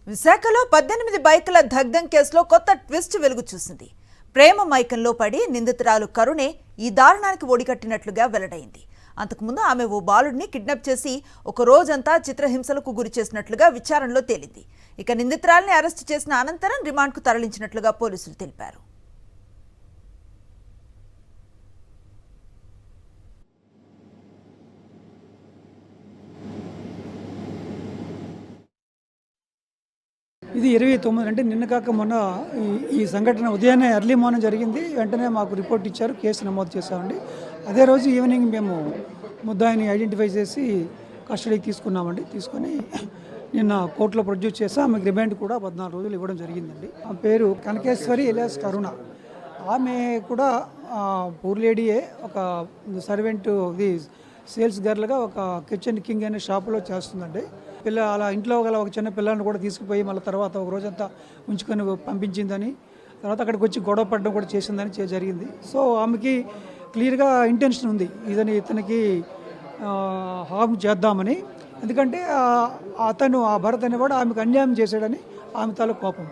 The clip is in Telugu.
విశాఖలో 18 బైకుల దగ్ధం కేసులో కొత్త ట్విస్ట్ వెలుగు చూసింది. ప్రేమ మైకంలో పడి నిందితురాలు కరుణే ఈ దారుణానికి ఒడికట్టినట్లుగా వెల్లడైంది. అంతకుముందు ఆమె ఓ బాలుడిని కిడ్నాప్ చేసి ఒక రోజంతా చిత్రహింసలకు గురి చేసినట్లుగా విచారణలో తేలింది. ఇక నిందితురాల్ని అరెస్టు చేసిన అనంతరం రిమాండ్కు తరలించినట్లుగా పోలీసులు తెలిపారు. ఇది 29 అంటే నిన్న కాక మొన్న ఈ సంఘటన ఉదయాన్నే ఎర్లీ మార్నింగ్ జరిగింది. వెంటనే మాకు రిపోర్ట్ ఇచ్చారు, కేసు నమోదు చేశామండి. అదే రోజు ఈవినింగ్ మేము ముద్దాయిని ఐడెంటిఫై చేసి కస్టడీకి తీసుకున్నామండి. తీసుకొని నిన్న కోర్టులో ప్రొడ్యూస్ చేసి ఆమెకు రిమాండ్ కూడా 14 రోజులు ఇవ్వడం జరిగిందండి. ఆ పేరు కనకేశ్వరి ఎలియాస్ కరుణ. ఆమె కూడా పూర్ లేడీయే, ఒక సర్వెంట్ ఇది సేల్స్ గర్ల్గా ఒక కిచెన్ కింగ్ అనే షాపులో చేస్తుందండి. అలా ఇంట్లో గల ఒక చిన్న పిల్లల్ని కూడా తీసుకుపోయి మళ్ళీ తర్వాత ఒక రోజంతా ఉంచుకొని పంపించిందని, తర్వాత అక్కడికి వచ్చి గొడవ పడడం కూడా చేసిందని జరిగింది. సో ఆమెకి క్లియర్గా ఇంటెన్షన్ ఉంది ఇతనికి హార్మ్ చేద్దామని. ఎందుకంటే అతను ఆ భరత్ అనేవాడు ఆమెకు అన్యాయం చేశాడని ఆమె తాలూకు కోపం.